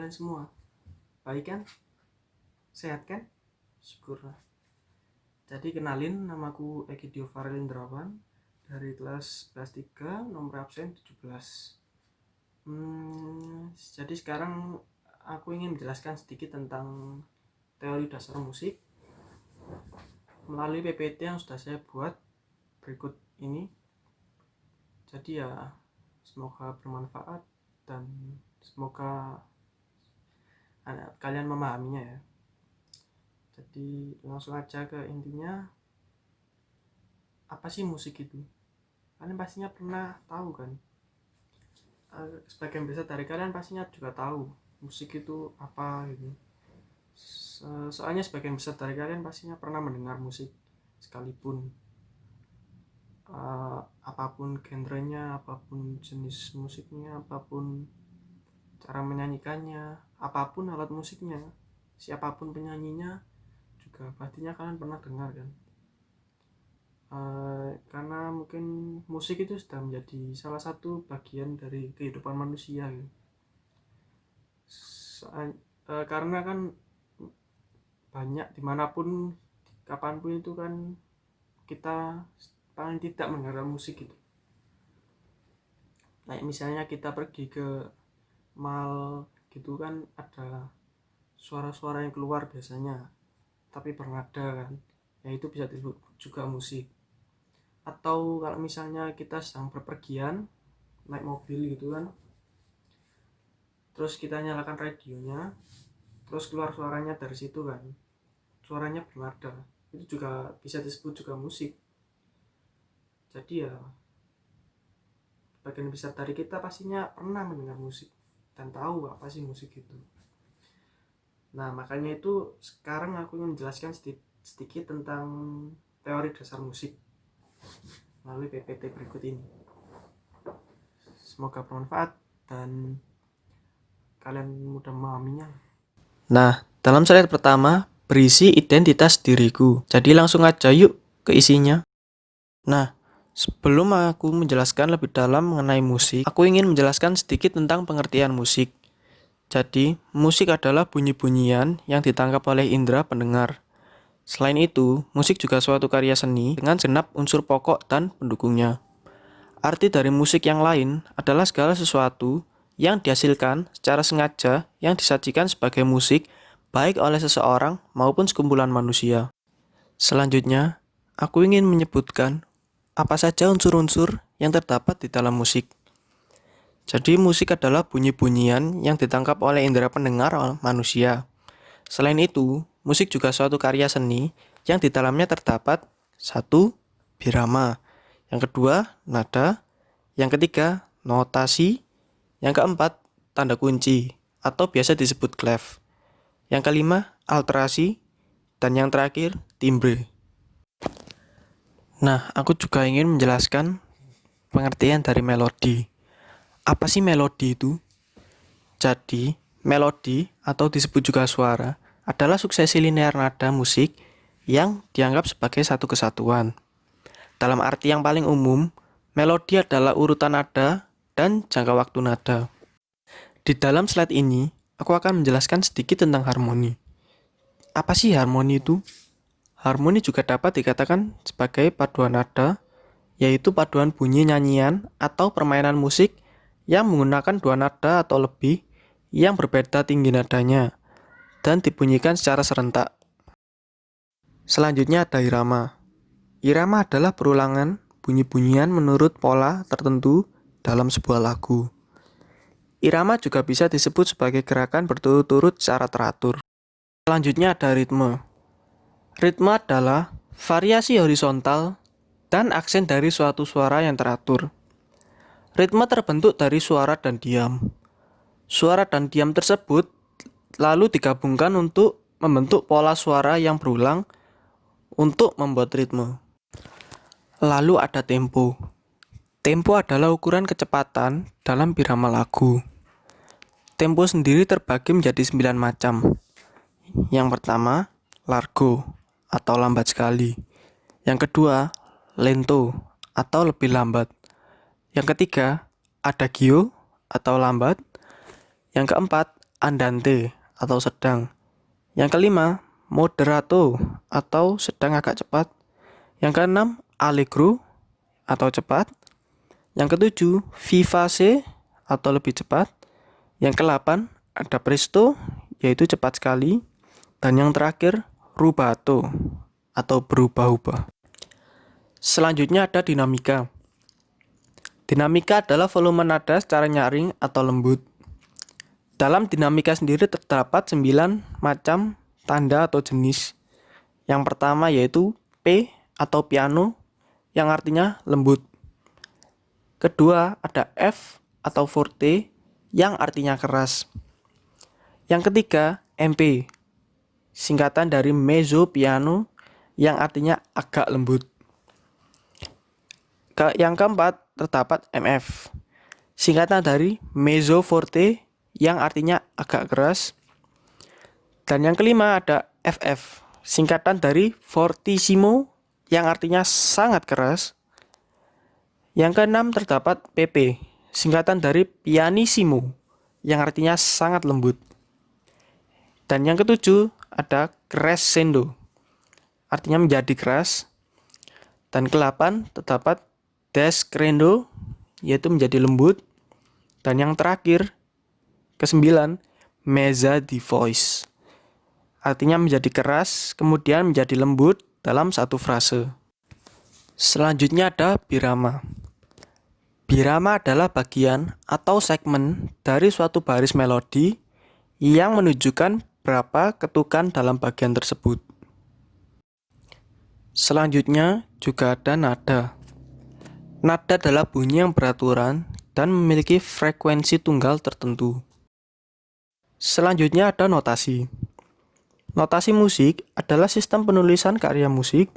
kalian semua? Baik kan? Sehat kan? Syukurlah. Jadi kenalin, namaku Egidio Farelindrawan dari kelas 3 nomor absen 17. Jadi sekarang aku ingin menjelaskan sedikit tentang teori dasar musik melalui PPT yang sudah saya buat berikut ini. Jadi ya, semoga bermanfaat dan semoga kalian memahaminya ya. Jadi langsung aja ke intinya. Apa sih musik itu? Kalian pastinya pernah tahu kan? Sebagian besar dari kalian pastinya juga tahu musik itu apa gitu. Soalnya sebagian besar dari kalian pastinya pernah mendengar musik sekalipun apapun genrenya, apapun jenis musiknya, apapun cara menyanyikannya, apapun alat musiknya, siapapun penyanyinya, juga pastinya kalian pernah dengar kan. Karena mungkin musik itu sudah menjadi salah satu bagian dari kehidupan manusia gitu. Karena kan banyak dimanapun, kapanpun itu kan kita paling tidak mendengar musik gitu. Kayak misalnya kita pergi ke mall gitu kan, ada suara-suara yang keluar biasanya tapi bernada kan, ya itu bisa disebut juga musik. Atau kalau misalnya kita sedang berpergian naik mobil gitu kan, terus kita nyalakan radionya, terus keluar suaranya dari situ kan, suaranya bernada, itu juga bisa disebut juga musik. Jadi ya, bagian besar dari kita pastinya pernah mendengar musik dan tahu apa sih musik itu. Nah, makanya itu sekarang aku ingin menjelaskan sedikit tentang teori dasar musik melalui PPT berikut ini. Semoga bermanfaat dan kalian mudah memahaminya. Nah, dalam slide pertama berisi identitas diriku. Jadi langsung aja yuk ke isinya. Nah, sebelum aku menjelaskan lebih dalam mengenai musik, aku ingin menjelaskan sedikit tentang pengertian musik. Jadi, musik adalah bunyi-bunyian yang ditangkap oleh indera pendengar. Selain itu, musik juga suatu karya seni dengan segenap unsur pokok dan pendukungnya. Arti dari musik yang lain adalah segala sesuatu yang dihasilkan secara sengaja yang disajikan sebagai musik baik oleh seseorang maupun sekumpulan manusia. Selanjutnya, aku ingin menyebutkan apa saja unsur-unsur yang terdapat di dalam musik. Jadi musik adalah bunyi-bunyian yang ditangkap oleh indera pendengar manusia. Selain itu, musik juga suatu karya seni yang di dalamnya terdapat 1. Birama, yang kedua, nada, yang ketiga, notasi, yang keempat, tanda kunci, atau biasa disebut clef, yang kelima, alterasi, dan yang terakhir, timbre. Nah, aku juga ingin menjelaskan pengertian dari melodi. Apa sih melodi itu? Jadi, melodi atau disebut juga suara adalah suksesi linear nada musik yang dianggap sebagai satu kesatuan. Dalam arti yang paling umum, melodi adalah urutan nada dan jangka waktu nada. Di dalam slide ini, aku akan menjelaskan sedikit tentang harmoni. Apa sih harmoni itu? Harmoni juga dapat dikatakan sebagai paduan nada, yaitu paduan bunyi nyanyian atau permainan musik yang menggunakan dua nada atau lebih yang berbeda tinggi nadanya dan dibunyikan secara serentak. Selanjutnya ada irama. Irama adalah perulangan bunyi-bunyian menurut pola tertentu dalam sebuah lagu. Irama juga bisa disebut sebagai gerakan berturut-turut secara teratur. Selanjutnya ada ritme. Ritme adalah variasi horizontal dan aksen dari suatu suara yang teratur. Ritme terbentuk dari suara dan diam. Suara dan diam tersebut lalu digabungkan untuk membentuk pola suara yang berulang untuk membuat ritme. Lalu ada tempo. Tempo adalah ukuran kecepatan dalam birama lagu. Tempo sendiri terbagi menjadi 9 macam. Yang pertama, largo atau lambat sekali. Yang kedua, lento atau lebih lambat. Yang ketiga, adagio atau lambat. Yang keempat, andante atau sedang. Yang kelima, moderato atau sedang agak cepat. Yang keenam, allegro atau cepat. Yang ketujuh, vivace atau lebih cepat. Yang kedelapan, ada presto yaitu cepat sekali. Dan yang terakhir, rubato atau berubah-ubah. Selanjutnya ada dinamika. Dinamika adalah volume nada secara nyaring atau lembut. Dalam dinamika sendiri terdapat 9 macam tanda atau jenis. Yang pertama yaitu P atau piano yang artinya lembut. Kedua ada F atau forte yang artinya keras. Yang ketiga MP, singkatan dari mezzo piano yang artinya agak lembut. Yang keempat terdapat MF, singkatan dari mezzo forte yang artinya agak keras. Dan yang kelima ada FF, singkatan dari fortissimo yang artinya sangat keras. Yang keenam terdapat PP, singkatan dari pianissimo yang artinya sangat lembut. Dan yang ketujuh ada crescendo, artinya menjadi keras. Dan ke-8 terdapat descendo, yaitu menjadi lembut. Dan yang terakhir, ke-9, mezza di voice, artinya menjadi keras, kemudian menjadi lembut dalam satu frase. Selanjutnya ada birama. Birama adalah bagian atau segmen dari suatu baris melodi yang menunjukkan berapa ketukan dalam bagian tersebut. Selanjutnya juga ada nada. Nada adalah bunyi yang beraturan dan memiliki frekuensi tunggal tertentu. Selanjutnya ada notasi. Notasi musik adalah sistem penulisan karya musik.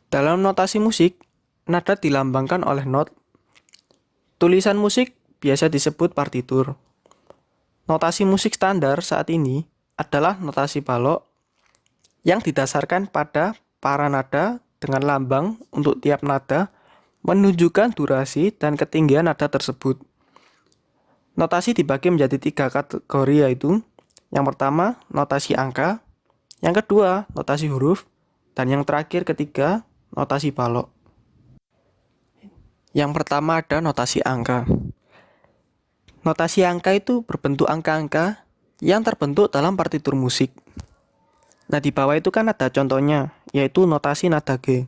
Dalam notasi musik, nada dilambangkan oleh not. Tulisan musik biasa disebut partitur. Notasi musik standar saat ini adalah notasi balok yang didasarkan pada para nada dengan lambang untuk tiap nada menunjukkan durasi dan ketinggian nada tersebut. Notasi dibagi menjadi 3 kategori yaitu yang pertama notasi angka, yang kedua notasi huruf, dan yang terakhir ketiga notasi balok. Yang pertama ada notasi angka. Notasi angka itu berbentuk angka-angka yang terbentuk dalam partitur musik. Nah, di bawah itu kan ada contohnya, yaitu notasi nada G.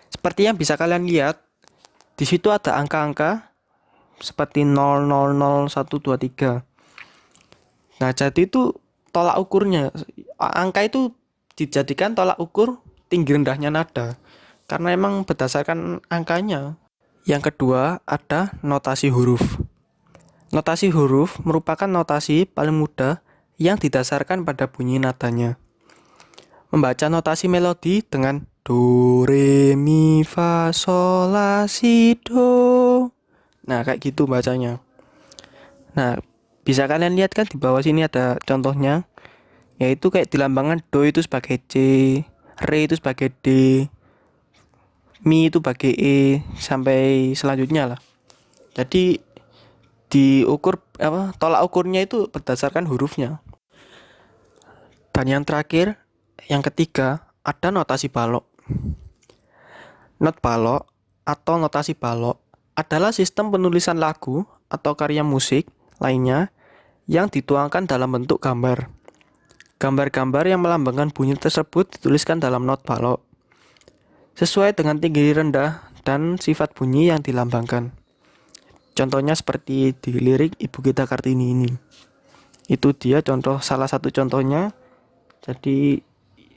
Seperti yang bisa kalian lihat, di situ ada angka-angka seperti 0, 0, 0, 1, 2, 3. Nah, jadi itu tolak ukurnya. Angka itu dijadikan tolak ukur tinggi rendahnya nada, karena emang berdasarkan angkanya. Yang kedua, ada notasi huruf. Notasi huruf merupakan notasi paling mudah yang didasarkan pada bunyi nadanya. Membaca notasi melodi dengan do, re, mi, fa, sol, la, si, do. Nah, kayak gitu bacanya. Nah, bisa kalian lihat kan di bawah sini ada contohnya, yaitu kayak di lambangan do itu sebagai C, re itu sebagai D, mi itu sebagai E, sampai selanjutnya lah. Jadi diukur tolak ukurnya itu berdasarkan hurufnya. Dan yang terakhir, yang ketiga, ada notasi balok. Not balok atau notasi balok adalah sistem penulisan lagu atau karya musik lainnya yang dituangkan dalam bentuk gambar. Gambar-gambar yang melambangkan bunyi tersebut dituliskan dalam not balok sesuai dengan tinggi rendah dan sifat bunyi yang dilambangkan. Contohnya seperti di lirik Ibu Kita Kartini ini. Itu dia salah satu contohnya. Jadi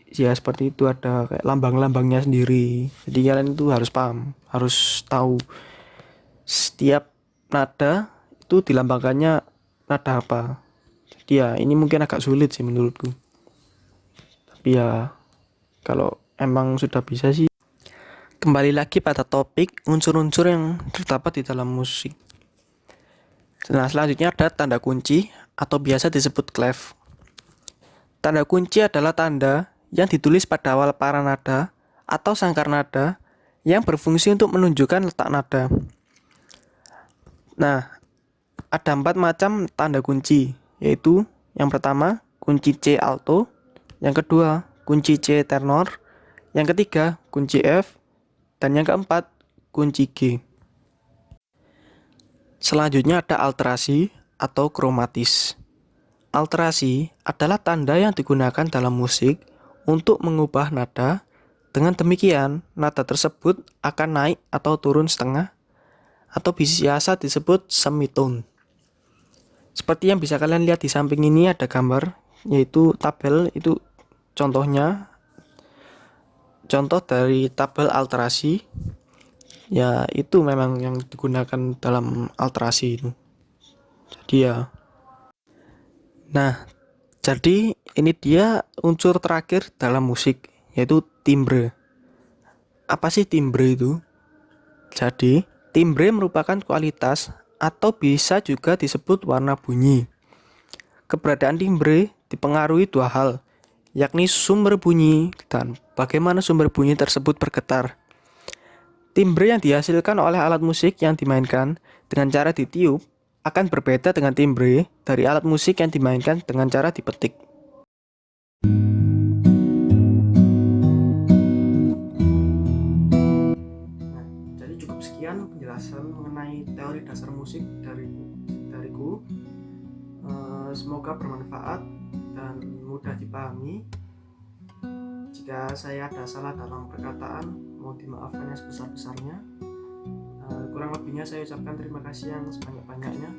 ya seperti itu, ada kayak lambang-lambangnya sendiri. Jadi kalian itu harus paham, harus tahu setiap nada itu dilambangkannya nada apa. Jadi ya ini mungkin agak sulit sih menurutku. Tapi ya kalau emang sudah bisa sih. Kembali lagi pada topik unsur-unsur yang terdapat di dalam musik. Nah, selanjutnya ada tanda kunci atau biasa disebut clef. Tanda kunci adalah tanda yang ditulis pada awal para nada atau sangkar nada yang berfungsi untuk menunjukkan letak nada. Nah, ada 4 macam tanda kunci, yaitu yang pertama kunci C alto, yang kedua kunci C tenor, yang ketiga kunci F, dan yang keempat kunci G. Selanjutnya ada alterasi atau kromatis. Alterasi adalah tanda yang digunakan dalam musik untuk mengubah nada. Dengan demikian, nada tersebut akan naik atau turun setengah, atau biasa disebut semitone. Seperti yang bisa kalian lihat di samping ini ada gambar, yaitu tabel, itu contohnya. Contoh dari tabel alterasi, ya itu memang yang digunakan dalam alterasi itu. Jadi ya. Nah, jadi ini dia unsur terakhir dalam musik, yaitu timbre. Apa sih timbre itu? Jadi, timbre merupakan kualitas atau bisa juga disebut warna bunyi. Keberadaan timbre dipengaruhi dua hal, yakni sumber bunyi dan bagaimana sumber bunyi tersebut bergetar. Timbre yang dihasilkan oleh alat musik yang dimainkan dengan cara ditiup akan berbeda dengan timbre dari alat musik yang dimainkan dengan cara dipetik. Nah, jadi cukup sekian penjelasan mengenai teori dasar musik dariku. Semoga bermanfaat dan mudah dipahami. Jika saya ada salah dalam perkataan, mohon dimaafkan yang sebesar-besarnya. Kurang lebihnya saya ucapkan terima kasih yang sebanyak-banyaknya.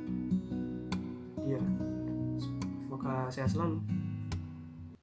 Semoga sehat selalu.